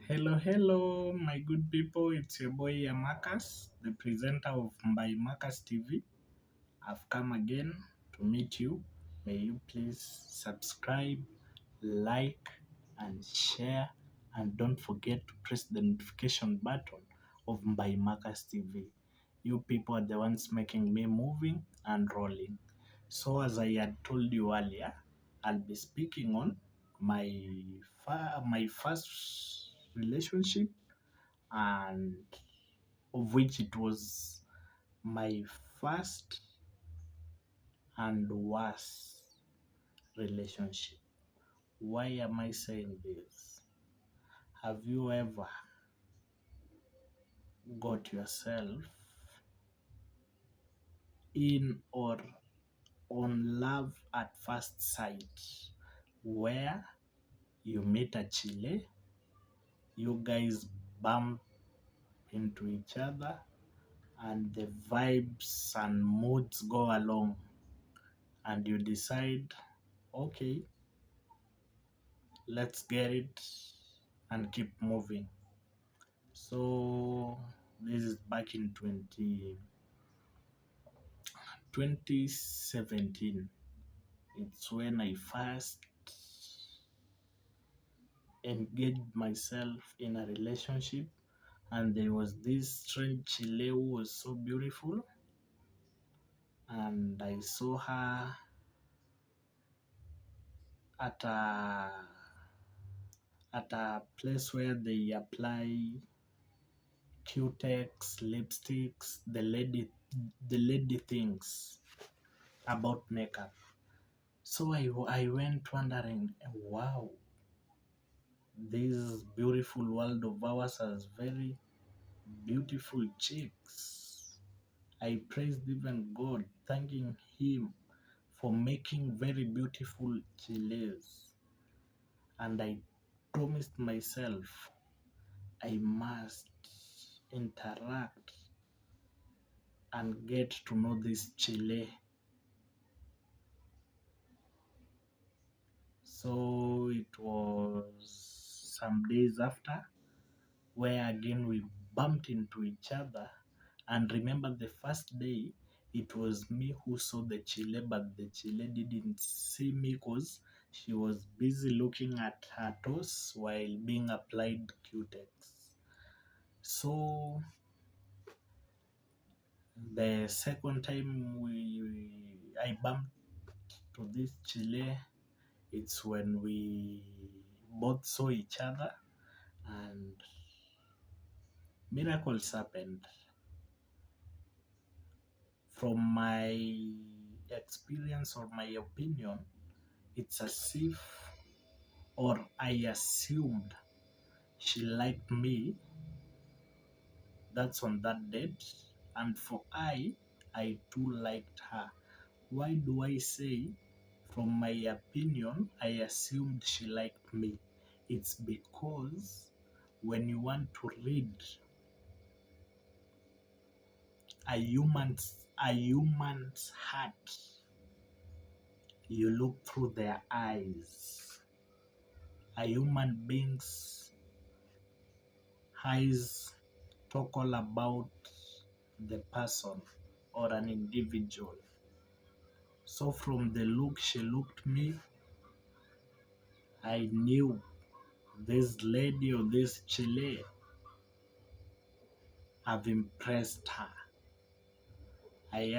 Hello, hello, my good people. It's your boy Marcus, the presenter of Mbai Marcus TV. I've come again to meet you. May you please subscribe, like, and share, and don't forget to press the notification button of Mbai Marcus TV. You people are the ones making me moving and rolling. So, as I had told you earlier, I'll be speaking on my first relationship, and of which it was my first and worst relationship. Why am I saying this? Have you ever got yourself in or on love at first sight, where you meet a Chile, you guys bump into each other, and the vibes and moods go along, and you decide, okay, let's get it and keep moving. So this is back in 2017. It's when I first engaged myself in a relationship, and there was this strange Chile who was so beautiful, and I saw her at a place where they apply Q-Tex, lipsticks, the lady things about makeup. So I went wondering, wow, this beautiful world of ours has very beautiful chicks. I praised even God, thanking Him for making very beautiful chiles. And I promised myself I must interact and get to know this Chile. So it was some days after where again we bumped into each other. And remember, the first day it was me who saw the Chile, but the Chile didn't see me because she was busy looking at her toes while being applied Q-Tex. So the second time I bumped to this Chile, it's when we both saw each other, and miracles happened. From my experience or my opinion, it's as if, or I assumed, she liked me. That's on that date. And for I too liked her. Why do I say from my opinion, I assumed she liked me? It's because when you want to read a human's heart, you look through their eyes. A human being's eyes talk all about the person or an individual. So from the look she looked me, I knew this lady or this Chile have impressed her. I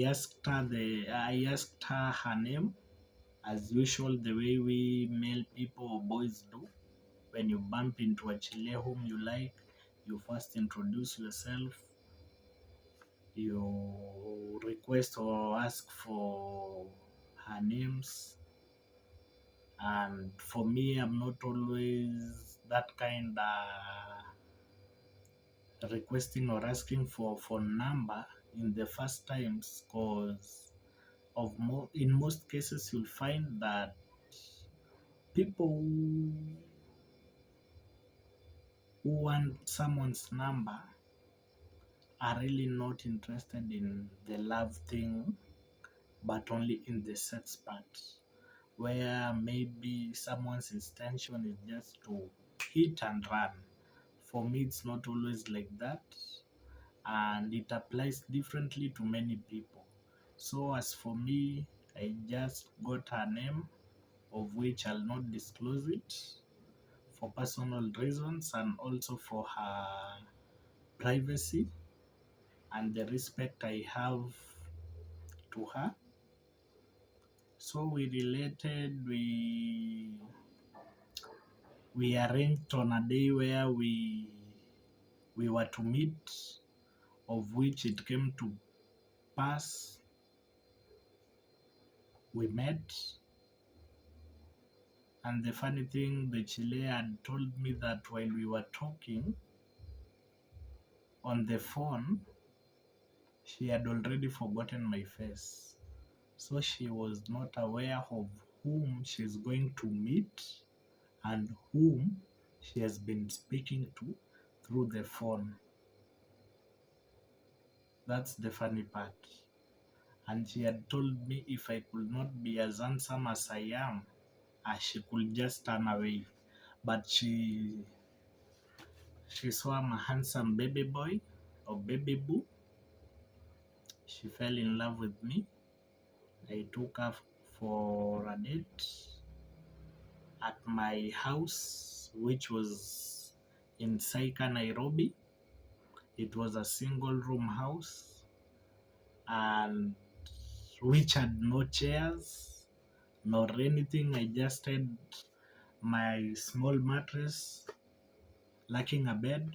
asked her her name, as usual, the way we male people or boys do. When you bump into a Chile whom you like, you first introduce yourself, you request or ask for her names. And for me, I'm not always that kind requesting or asking for number in the first times, because in most cases you'll find that people who want someone's number are really not interested in the love thing, but only in the sex part, where maybe someone's intention is just to hit and run. For me, it's not always like that, and it applies differently to many people. So, as for me, I just got her name, of which I'll not disclose it for personal reasons and also for her privacy and the respect I have to her. So we related, we arranged on a day where we were to meet, of which it came to pass. We met, and the funny thing, the Chile had told me that while we were talking on the phone, she had already forgotten my face. So she was not aware of whom she's going to meet and whom she has been speaking to through the phone. That's the funny part. And she had told me if I could not be as handsome as I am, she could just turn away. But she saw I'm a handsome baby boy or baby boo. She fell in love with me. I took her for a date at my house, which was in Saika, Nairobi. It was a single room house, and which had no chairs nor anything. I just had my small mattress, lacking a bed,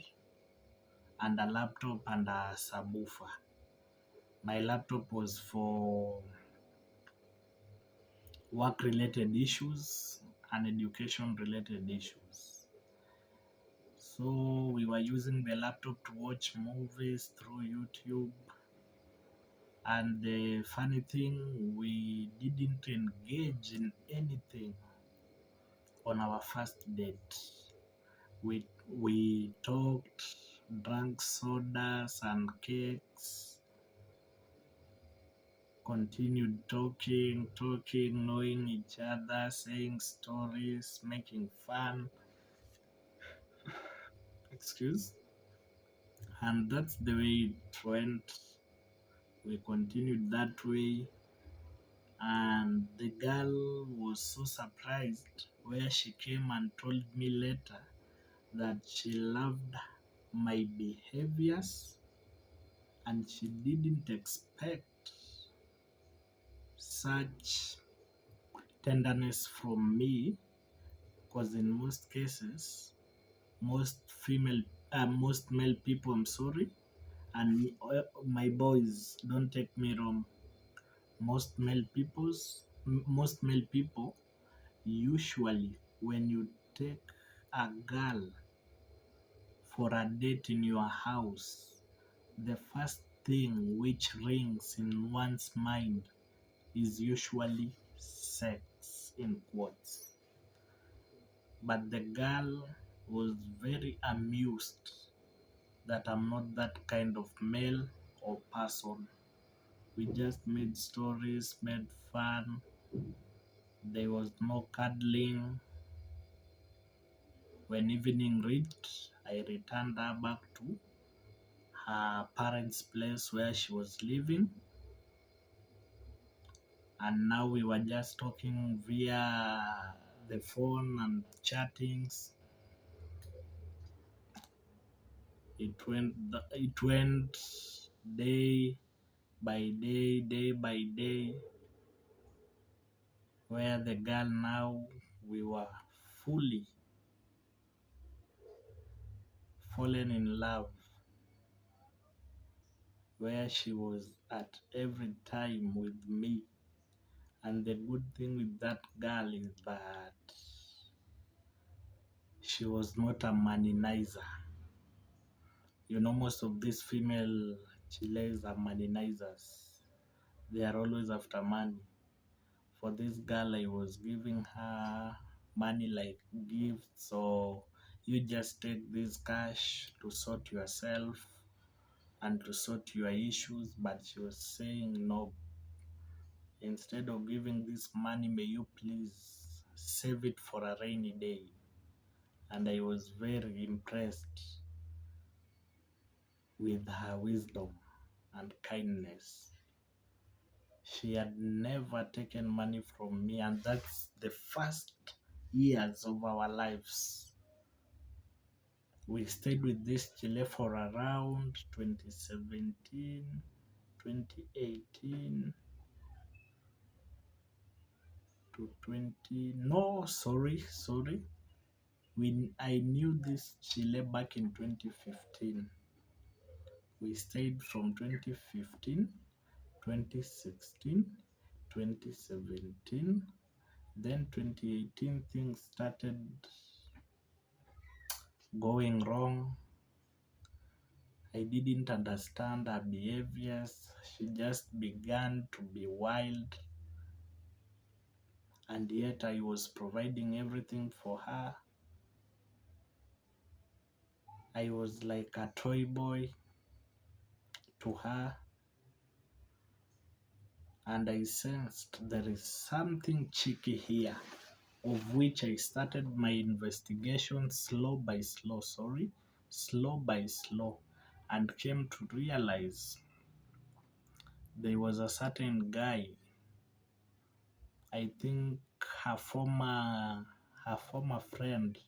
and a laptop and a subwoofer. My laptop was for work related issues and education related issues. So we were using the laptop to watch movies through YouTube. And the funny thing, we didn't engage in anything on our first date. We talked, drank sodas and cakes, continued talking, knowing each other, saying stories, making fun. Excuse. And that's the way it went. We continued that way, and the girl was so surprised where she came and told me later that she loved my behaviors and she didn't expect such tenderness from me, because in most cases, most male people, I'm sorry, and my boys, don't take me wrong, most male people, usually when you take a girl for a date in your house, the first thing which rings in one's mind is usually sex, in quotes. But the girl was very amused that I'm not that kind of male or person. We just made stories, made fun. There was no cuddling. When evening reached, I returned her back to her parents' place where she was living. And now we were just talking via the phone and chattings. It went day day by day, where the girl, now we were fully fallen in love, where she was at every time with me. And the good thing with that girl is that she was not a moneynizer. You know, most of these female chiles are moneynizers. They are always after money. For this girl, I was giving her money like gifts, or you just take this cash to sort yourself and to sort your issues. But she was saying, no, instead of giving this money, may you please save it for a rainy day. and I was very impressed with her wisdom and kindness. She had never taken money from me, and that's the first years of our lives. We stayed with this Chile for around 2017, 2018 to 20. No, sorry. I knew this Chile back in 2015. We stayed from 2015, 2016, 2017. Then 2018 things started going wrong. I didn't understand her behaviors. She just began to be wild, and yet I was providing everything for her. I was like a toy boy to her, and I sensed there is something cheeky here, of which I started my investigation slow by slow, and came to realize there was a certain guy, I think her former friend,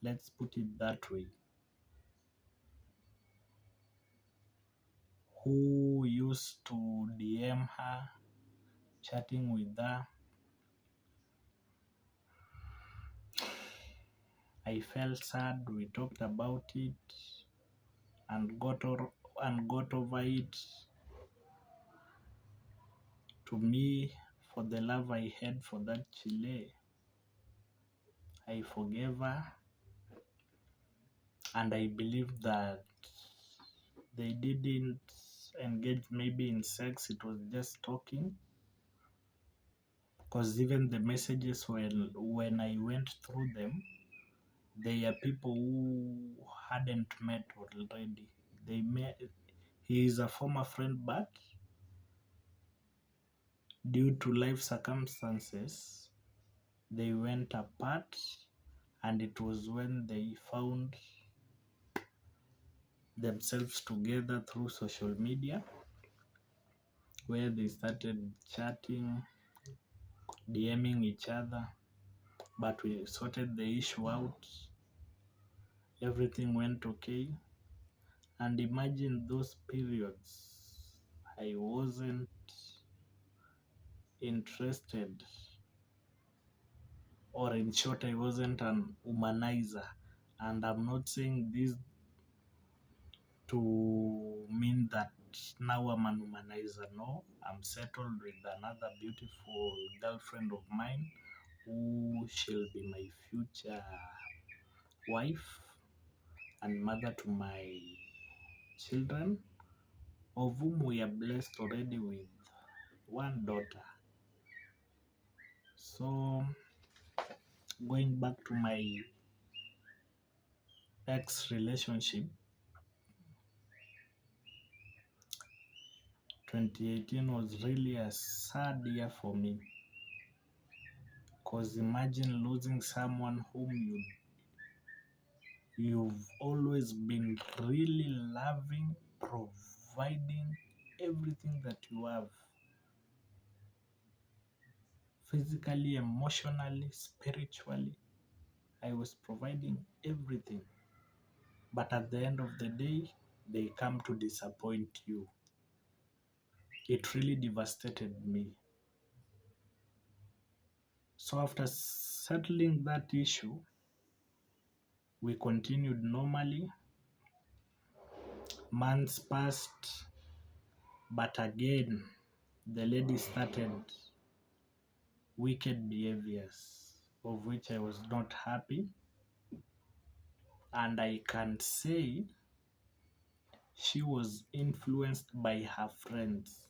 let's put it that way, who used to DM her, chatting with her. I felt sad. We talked about it and got over it. To me, for the love I had for that Chile, I forgave her, and I believe that they didn't engage maybe in sex, it was just talking. Because even the messages, when I went through them, they are people who hadn't met already. They met. He is a former friend, but due to life circumstances, they went apart, and it was when they found themselves together through social media, where they started chatting, DMing each other. But we sorted the issue out. Everything went okay. And imagine those periods I wasn't interested, or in short, I wasn't an humanizer. And I'm not saying this to mean that now I'm an humanizer. No, I'm settled with another beautiful girlfriend of mine who shall be my future wife and mother to my children, of whom we are blessed already with one daughter. So, going back to my ex relationship, 2018 was really a sad year for me. Because imagine losing someone whom you've always been really loving, providing everything that you have, physically, emotionally, spiritually. I was providing everything. But at the end of the day, they come to disappoint you. It really devastated me. So after settling that issue, we continued normally. Months passed, but again, the lady started wicked behaviors, of which I was not happy. And I can say she was influenced by her friends.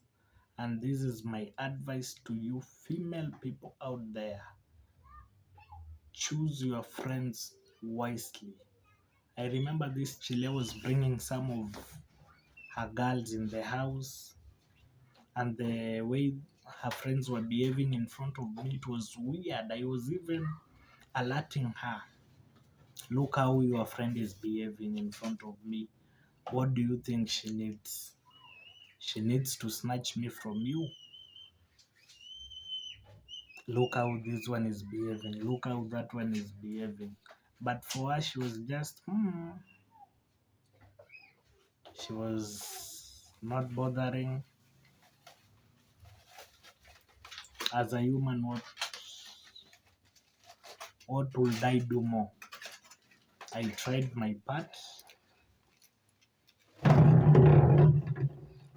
And this is my advice to you female people out there. Choose your friends wisely. I remember this Chile was bringing some of her girls in the house, and the way her friends were behaving in front of me, it was weird. I was even alerting her, Look how your friend is behaving in front of me. What do you think she needs? She needs to snatch me from you. Look how this one is behaving. Look how that one is behaving. But for her, she was just, she was not bothering. As a human, what would I do more? I tried my part.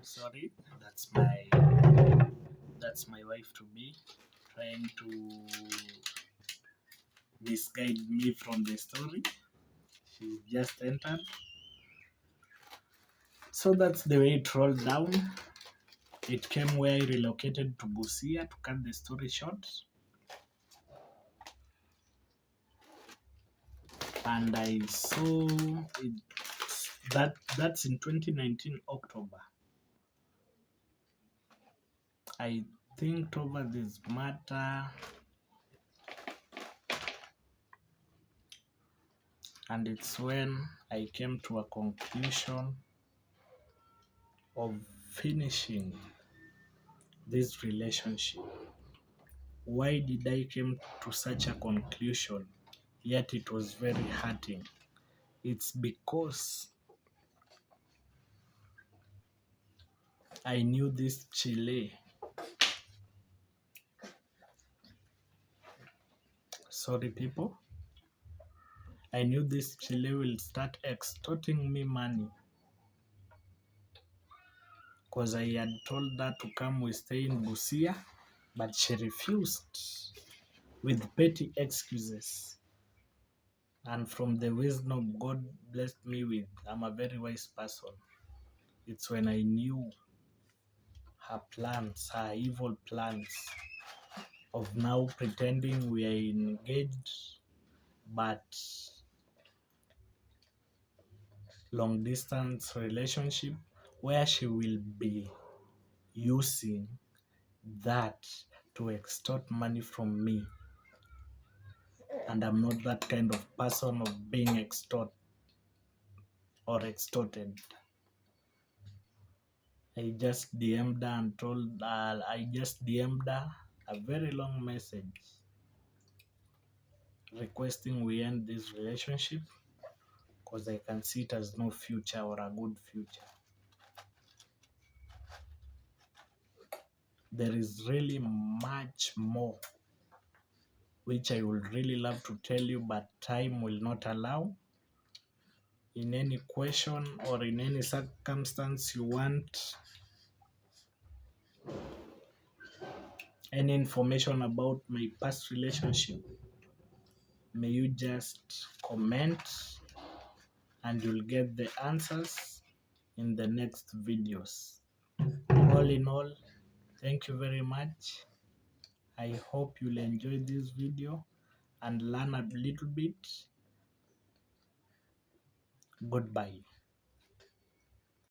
Sorry, that's my wife to be trying to misguide me from the story. She just entered. So that's the way it rolled down. It came where I relocated to Busia, to cut the story short. And I saw it, that's in 2019 October. I think over this matter, and it's when I came to a conclusion of finishing this relationship. Why did I came to such a conclusion? Yet it was very hurting. It's because I knew this Chile. Sorry, people. I knew this Chile will start extorting me money. Because I had told her to come we stay in Busia, but she refused with petty excuses. And from the wisdom God blessed me with, I'm a very wise person. It's when I knew her plans, her evil plans of now pretending we are engaged, but long distance relationship, where she will be using that to extort money from me. And I'm not that kind of person of being extorted or extorted. I just DM'd her and told her, I just DM'd her a very long message requesting we end this relationship because I can see it as no future or a good future. There is really much more which I would really love to tell you, but time will not allow. In any question or in any circumstance you want any information about my past relationship, may you just comment and you'll get the answers in the next videos. All in all, thank you very much. I hope you'll enjoy this video and learn a little bit. Goodbye.